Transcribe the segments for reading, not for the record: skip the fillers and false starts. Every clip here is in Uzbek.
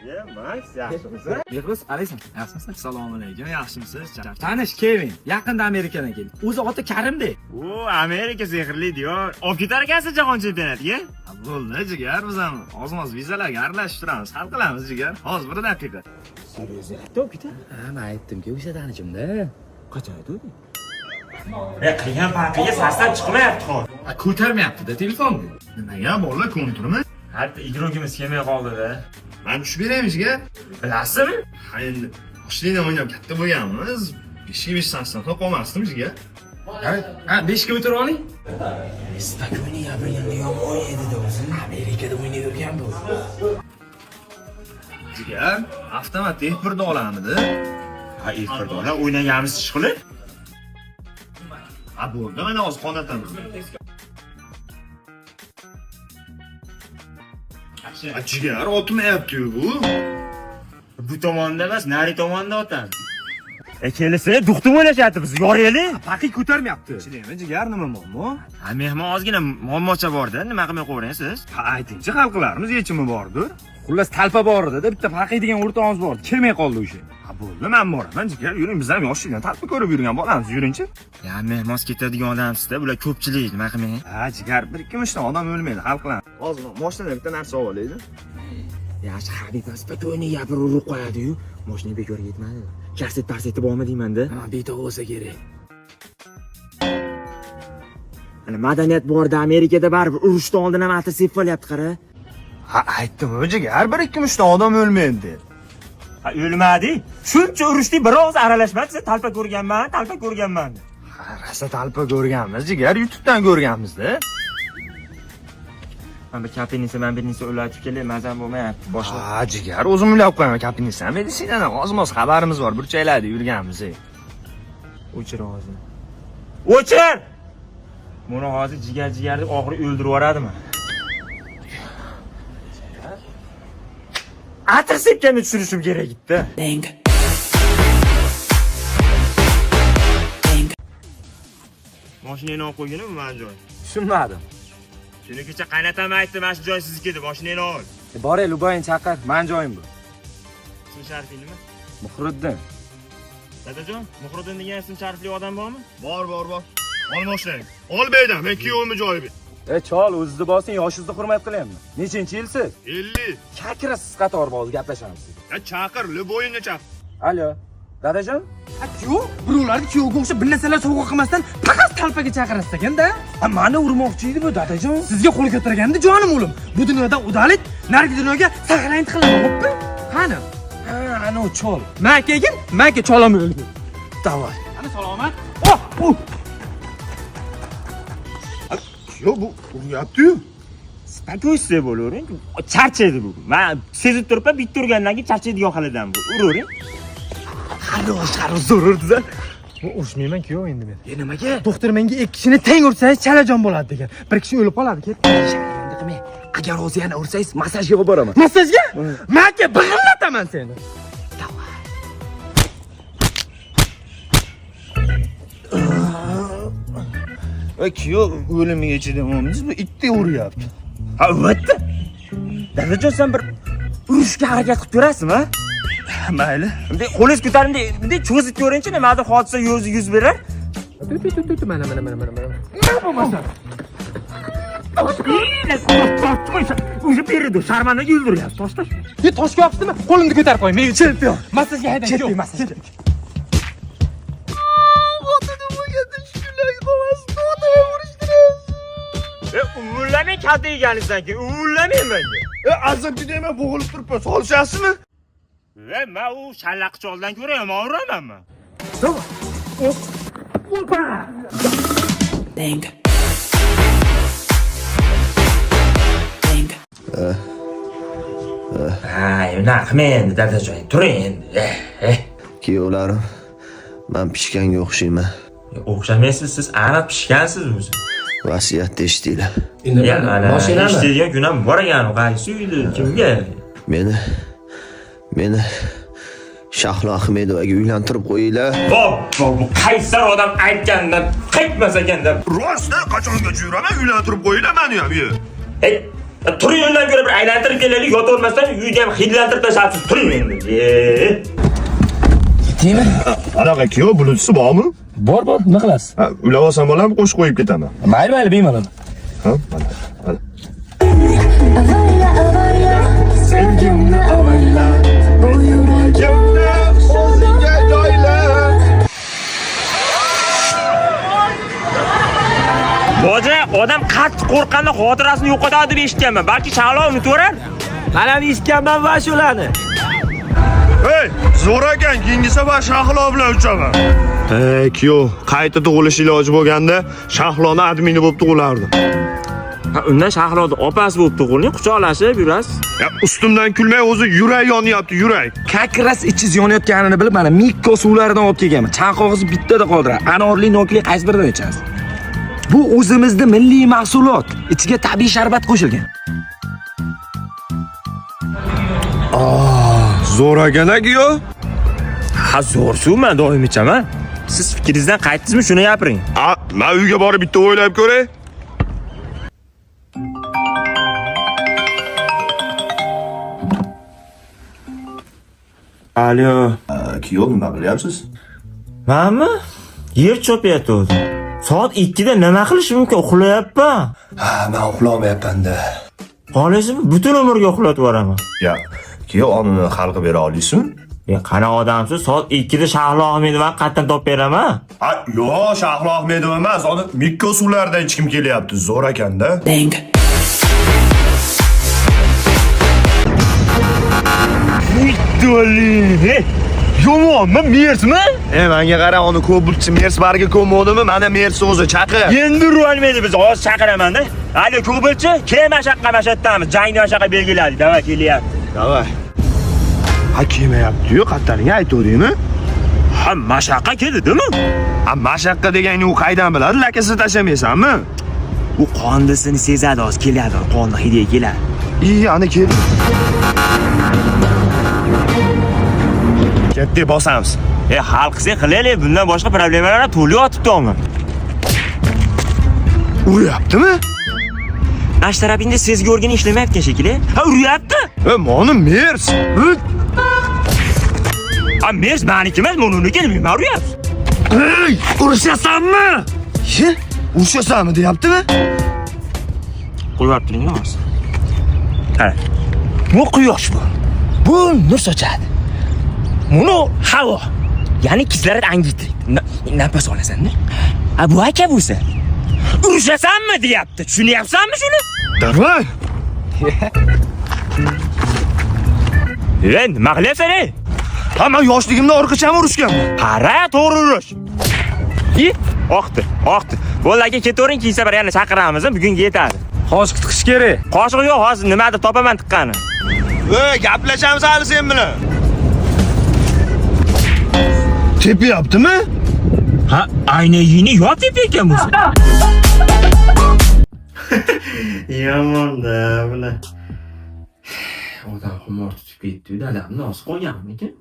Max, yaxshimisiz? Behruz, qalaysan? Yaxshimisiz? Assalomu alaykum. Yaxshimisiz? Tanish Kevin, yaqinda Amerikadan keldi. O'zi oti Karimda. O, Amerika sehrli diyor. Olib ketar ekansiz jahon chempionatiga? Bo'ldi, jigar, biz ham oz-moz vizalarga aralashib turamiz. Hal qilamiz, jigar. Hozir bir daqiqa. Seryozni aytib ketar. Men aytdim-ku, o'sha tanishimda. Qachon aytdi? Qilgan papiga sarsam chiqmayapti hozir. Ko'tarmayapti-da telefonni. Nimaga bolalar ko'ntirmi? Hatto idrogimiz kelmay qoldi-da. Men tushib beraymi, jigar? Bilasizmi? Ha endi mashinadan o'ynab katta bo'lganmiz. 5 sarsam qolmasdim, jigar. Ha, 5 ga o'tirib oling. Spokойно bilganda yomon edi o'zi. Amerikada o'ynab yurgan bu. Jigar, avtomat eksportda olamidi? Ha, eksportda o'ynaganmiz ishqilib. Ha, bo'ldi, mana hozir qonatamiz. Jigar, otmayapti-yu bu. Bu tomonda emas, nari tomonda otamiz. Kelsa, duxtum o'ylashyapti biz, yoraylik. Paqi ko'tarmayapti. Chidaymi, jigar, nima muammo? Ha, mehmon ozgina muammocha bor-da, nima qilmay qo'yasiz? Ha, aytingchi, hal qilarmiz, yechimi bordir. Xullas talpa bor edi-da, bitta Paqi degan o'rtog'imiz bor. Kelmay qoldi o'sha. Ha, bo'ldi, men boraman, jigar, yuring, biz ham yoshlikdan talpa ko'rib yurgan bolamiz, yuringchi. Ya, mehmon ketadigan odamsiz-da, bular ko'pchilik, nima qilmang? Ha, jigar, 1-2 mishdan odam o'lmaydi, hal qilamiz. Hozir mashinadan bitta narsa olaydi. Yaxshi, Habib spokойно gapirib qo'yadi-yu. Mashina bekor ketmadi. Kaset parseti bormi deyman-da? Ha, betob bo'lsa kerak. Ana madaniyat borda Amerikada baribir urushdan oldin ham atrofga olyapti, qara. Ha, aytdim-ku, jigar, 1-2 mishdan odam o'lmaydi deb. Ha, o'lmadi. Shuncha urushdi, biroz aralashmadi, talpa ko'rganman. Ha, rosa talpa ko'rganmiz, jigar, YouTube'dan ko'rganmiz-da. Men bir kapinisi, men birinisi o'latib kelay, mazam bo'lmayapti. Boshqa. Ha, jigar, o'zim o'ylab qo'yaman kapingizni. Meditsinadan oz-moz xabarimiz bor, burchaklarda yurganmiz. O'chir hozir. O'chir! Buni hozir jigar-jigarni oxiri o'ldirib yuboradimi? Atir sepganni tushirishim kerak edi. Mashinani olib qo'yganmi men joy? Tushunmadim. Shuni kecha qaynatam aytdi, mana shu joy sizniki deb, mashinani ol. Boray, Lubayn chaqir, men joyim bu. Ism sharifing nima? Muhriddin. Dadajon, Muhriddin degan ism sharifli odam bormi? Bor. Ol mashinani. Ol beydan, men kuyovimni joyi ber. Chol, o'zingizni bosing, yoshingizni hurmat qilyapman. Nechinchi yilsiz? 50. Chaqirasiz qator bo'ldi, gaplashamiz. Ya chaqir, Luboyinni chaqir. Alo, dadajon? Yo'q, birovlarni kuyovga o'xshab bir narsalar sovg'a qilmasdan faqat talpaga chaqirasiz ekan-da. Mani urmoqchi edi bu dadajon. Sizga qo'l ko'targanda jonim o'lim. Bu dunyodan udalit, narigi dunyoga saqlanib qilaman, xo'pmi? Qani? Ha, ana o chol. Maka cholaman o'ldim. Davay. Ana salomat. Yo, bu uryapti-yu. Spokойствие bo'lavering. Charchaydi bu. Men sezib turibman, bitta urgandan keyin charchaydigan holidan bu. Uravering. Hali zo'rurdi-da. Urishmayman kuyov endi men. Nimaga? Doktor menga 2 kishini teng ursangiz chalajon bo'ladi degan. Bir kishi o'lib qoladi, ket. Endi qilmay. Agar o'zi yana ursangiz, massajga olib boraman. Massajga? Maka big'illataman seni. Va kuyov o'limiga chidamamiz, bu itdek uryapti. Ha, albatta. Dadajon, sen bir urishga harakat qilib ko'rasizmi? Mayli. Bunday qo'lingiz ko'taring, bunday cho'zib ko'ring-chi, nimada hodisa yuz berar? Mana. Nima bo'lmasa? O'sha berdi, sharmanaga yuldiryapti. Tosh. Toshga yopishdimi? Qo'limni ko'tarib qo'y. Men chempion. Massajga haydang. Massajga. Uvillamang kalta yeganingizdan keyin, uvillamang menga. Azobga demay bo'g'ilib turibman, solishasizmi? Men u shallaqchi oldan ko'ra yomon uramanmi? Nima qilmang endi dadajon, turing endi. Kuyovlarim, men pishganga o'xshayman. O'xshamaysiz, siz aniq pishgansiz o'zi. Vasiyatda eshitinglar. Mashinami? Ishlaydigan kun ham bor ekan, qaysi uyda, kimga? Meni Shahlo Ahmedovaga uylantirib qo'yinglar. Bu qaysar odam aytgandan qaytmas ekanda. Rostdan qachongacha yuraman, uylantirib qo'yinglar meni ham. Hey, Turing undan ko'ra bir aylantirib kelaylik, yotavermasdan uyni ham hidlantirib tashlabsiz. Turing endi. Deymi? Anaqa kuyov bulutchisi bormi? Bor, nima qilasiz? Ha, ulab olsam bo'ladimi, qo'shib qo'yib ketaman. Mayli, bemalol. Ha, mana. Sevgimni avayla, bu yuragimni o'zingga joyla. Boja, odam qattiq qo'rqqanda xotirasini yo'qotadi deb eshitganman. Balki Shahlo unutaverar. Mana eshitganman va shularni. Hey, zo'r ekan, keyingi safar Shahlo bilan uchaman. Kuyov, qayta tug'ilish iloji bo'lganda Shahloni admini bo'lib tug'ilardim. Ha, undan Shahloni opasi bo'lib tug'ilning, quchoqlashib yurasiz. Ya ustimdan kulmay o'zi yurak yonyapti, yurak. Kakras ichiz yonayotganini bilib, mana Mikko suvlaridan olib kelganman. Chanqog'izni bittada qoldiradi. Anorli, nokli qaysi biridan ichasiz? Bu o'zimizning milliy mahsulot. Ichiga tabiiy sharbat qo'shilgan. Zo'r ekan kuyov. Ha, zo'r suv, men doim ichaman. Siz fikringizdan qaytdingizmi, shuni gapiring. Men uyga borib bitta o'ylab ko'ray. Alo. Kuyov, nima qilyapsiz? Menmi? Yer chopyapti o'zi. Soat 2 da nima qilish mumkin? Uxlayapman. Ha, men uxlamayapman-da. Xohlasizmi? Butun umrga uxlatib yuboraman. Ya, kuyov onini hal qilib bera olasizmi? Qana odamsiz, soat 2 da Shahlo Ahmedovani qayerdan topib beraman? Yo'q, Shahlo Ahmedov emas, uni Mikko suvlaridan ichkim kelyapti. Zo'r ekanda. Yomonmi, mersmi? Menga qara, uni ko'pulchi mers barga ko'modimi? Mana mers o'zi chaqir. Endi urolmaydi, biz hozir chaqiraman-da. Alo, ko'pulchi, kel mashaqqa mashattamiz. Jangni mashaqa belgiladik. Davay, kelyapti. Davay. Ha, kelmayapti-yu, qattaring aytavdingmi? Ha, mashaqqa keldimi? Ha, mashaqqa deganni u qaydan biladi? Lakasini tashamaysanmi? U qondisini sezadi, hozir keladi, qonni hidiga keladi. Ana kel. Ketdik, bosamiz. Hal qilsak qilaylik, bundan boshqa problemalar to'liq yotibdi omma. Uryaptimi? Ash tarafingda sezgi organi ishlamayapti shekilli. Ha, uryapti. Meni mers. Ha, mers meniki emas, meniki, nima uryapsiz? Hey, urushasanmi? Urushasanmi deyaptimi? Qo'yib turing hozir. Ha. Bu quyosh bu. Bu nur sochadi. Buni havo. Ya'ni kislorodni angittiradi. Nafas olasan-da. Ha, bu aka bo'lsa. Urushasanmi deyapti. Tushunyapsanmi shuni? Davay. Nima qilyapsan ey? Ha, men yoshligimda orqachami urishganman. Qara, to'g'ri urish. Oqdi. Bo'ldi aka, ketavering, keyin safar yana chaqiramiz, bugunga yetadi. Qoshiq tiqish kerak. Qoshiq yo'q, hozir nimadir topaman tiqqani. Gaplashamiz hali sen bilan. Tepyaptimi? Ha, aynayini yop ekan bu. Yomon-da bular. Odam xumor tutib ketdi-yu, dadamni oz qolganmikin?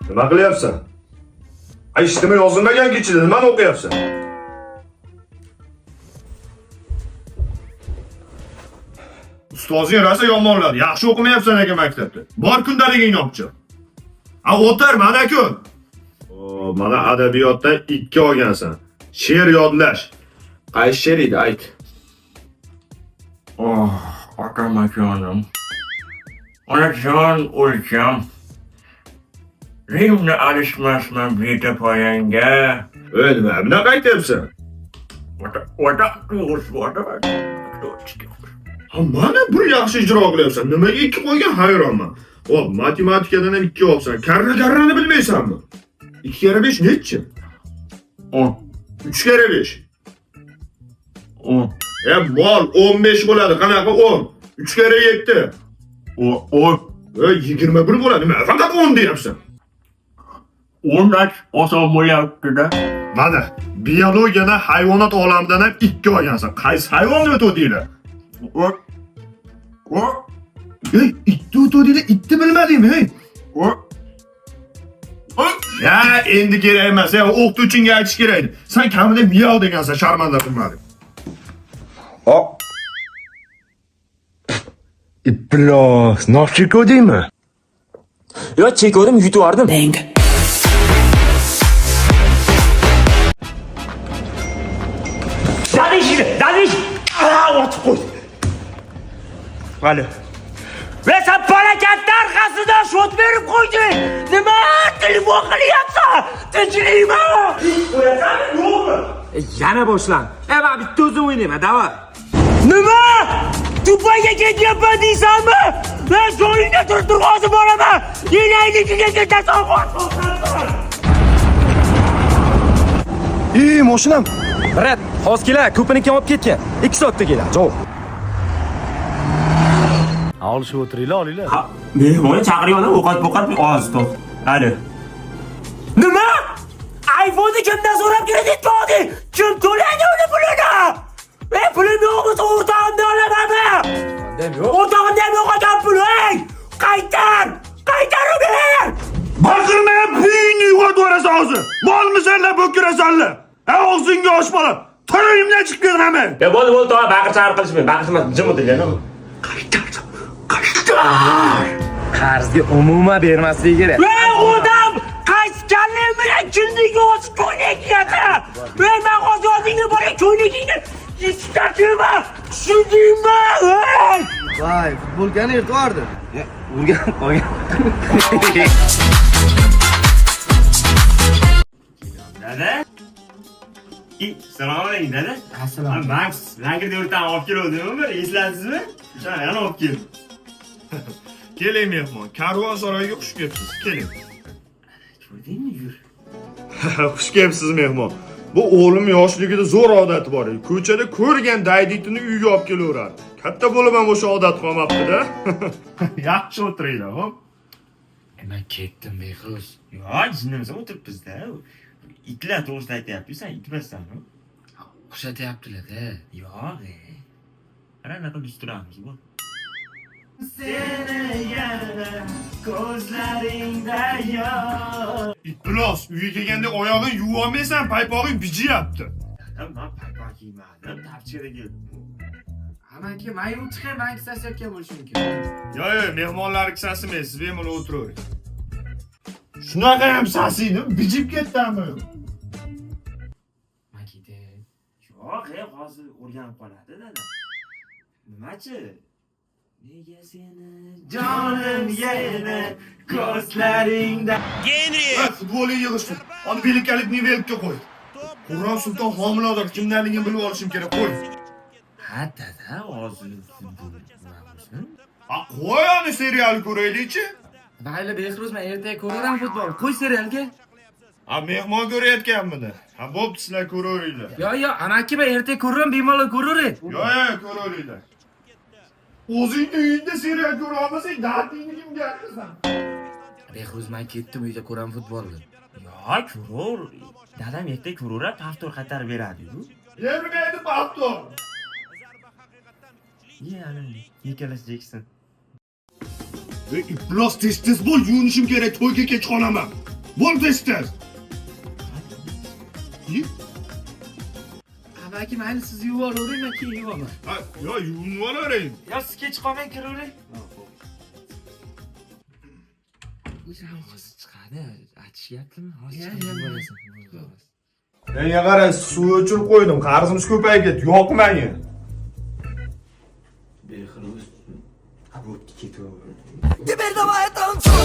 Nima qilyapsan? Eshitimi yozilmagan kechida nimani o'qiyapsan? Ustozing rosa yomonlar. Yaxshi o'qimayapsan aka maktabda. Bor kundaligingni olib. O'tir, mana kun. Mana adabiyotdan 2 olgansan. She'r yodlash. Qaysi she'r edi, ayt. Akamajonim. Onajon o'lcham. Rimni alishmasman beta poyanga. Nima bunaqa aytyapsan? Vata tuyg'usi bor. Mana bir yaxshi ijro qilyapsan. Nimaga 2 qo'ygan hayronman. Hop, matematikadan ham 2 olsan. Karra-karrani bilmaysanmi? 2 kere 5 nechi? 10. 3 kere 5. 10. Mol 15 bo'ladi. Qanaqa 10? 3 kere 7. 10. 21 bo'ladi. Nima? Faqat 10 deyapsan. 10 dan oson bo'lyapti-da. Mana, biologiyadan, hayvonot olamidan ham 2 olgansan. Qaysi hayvonni o'tdinglar? Itni o'tdinglar, itni bilmadingmi? Ya endi kerak emas. Ya o'qituvchingga aytish kerak edi. Sen kamida miyav degansan, sharmanda qilmading. İplos, nafçiko deymi? Yo, chekodim, yutib yubordim. Dadish! Otib qo'y. Qani. Va sen palakatda orqasidan shot berib qo'yding. Nima telefon qilyapsan? Tinchlikmi? Qo'yasanmi, yo'qmi? Yana boshlan. Men bitta o'zim o'ynayman, davay. Nima? Dubayga ketyapman deysanmi? Men joyingda turib hozir boraman. Yenayligiga ketasan, qo'rqoqsan. Mashinam. Brat, hozir kelar, ko'piniki olib ketgan. 2 soatda keladi. Javob. Olishib o'tiringlar, olinglar. Ha, mehmonni chaqiryapman, ovqat oz to'q. Hadi. Nima? iPhone'ni kimdan so'rab kredit oldi? Kim to'laydi uni pulini? Men pulim yo'qmi, o'rtog'imdan olamanmi? O'rtog'imdan yo'q ekan puling. Qaytar uni. Baqirmayap, pulingni yo'qotib yuborasan hozir. Molmisanlar, bo'kirasanlar. Og'zingga osh bola. To'yimdan chiqib ketganmi? Ya bo'ldi, to'g'ri, baqir-chaqir qilishmaydi. Baqirmas, jim o'tirgan. Qaytar. Qarzga umuman bermasligi kerak. Ey odam, qaysikanlik bilan kunlikka o'tib ko'ylak kiyadi. Men hozir o'zingga borib ko'ylagingni yechib tushundingmi? Voy, futbolkani yirtvordi. Urgan qolgan. Dada? Assalomu alaykum, dada. Assalomu. Max, Langirda o'rtadan olib keluvdim-mi? Eslaysizmi? O'sha yana olib keldim. Keling mehmon, Karvonsaroyga xush kelibsiz. Keling. Ko'rdingmi, yur. Xush kelibsiz mehmon. Bu o'g'lim yoshligida zo'r odati bor edi. Ko'chada ko'rgan dayditini uyga olib kelaverardi. Katta bo'lib ham o'sha odat qolmabdi-da. Yaxshi o'tiringlar, xo'p? Men ketdim, Behruz. Yo, jinnimiz o'tiribmiz-da. Itlar to'g'risida aytyapsiz, sen itmassanmi? O'xshatyaptilar-da. Yo'q, ana anaqa duramiz bu. Seni yana ko'zlaringda yo'q. Iblos, uyga kelganda oyog'ing yuvib olmaysan, paypog'ing bijiyapti. Men paypoq kiymadim, tapchirga keldim. Amaki, mayru chiqay, men kisasayotgan bo'lishim mumkin. Yo'q, mehmonlar kisasimaysiz, bemalol o'tiravering. Shunaqa ham sasiydi, bijib ketdimi? Makide. Yo'q, hozir o'rganib qoladi, dada. Nimachi? Nega seni jonim yana ko'zlaringda. Genri! Futbolga yig'ishdi. Uni belikalik nivelga qo'y. Qur'on Sulton homilador, kimlarligini bilib olishim kerak, qo'y. Ha, dada, hozir futbol ko'ramiz. Qo'y uni serial ko'raylik-chi. Mayli, Behruz, men ertaga ko'raman futbol. Qo'y serialga. Mehmon ko'rayotganmidi? Bo'pti, sizlar ko'raveringlar. Yo, amaki, men ertaga ko'raman, bemalol ko'raver. Yo'q, ko'raveringlar. O'zingni uyingda serial ko'ra olmasang, dardingni kimga aytasan? Behruz, men ketdim, uyda ko'raman futbolni. Yo'q, ko'raver. Dadam ertaga ko'raveradi, haftor qaytarib beradi-ku. Bermaydi, haftor. Yana Nikolas Jekson. Iblos tez bo'l, yuvinishim kerak, to'yga kech qolaman. Bo'l tez. Amaki, mayli, siz yuvib olavering, men keyin yuvaman. Yo'q, yuvinib olavering. Yo, siz kech qolmang, kiravering. Hozir chiqadi, aytishyaptimi? Hozir chiqib bo'lasan. Menga qara, suv o'chirib qo'ydim, qarzimiz ko'payib ketdi, yoqmang. Behruz. Bo'pti, ketaver. Теперь давай танцуй.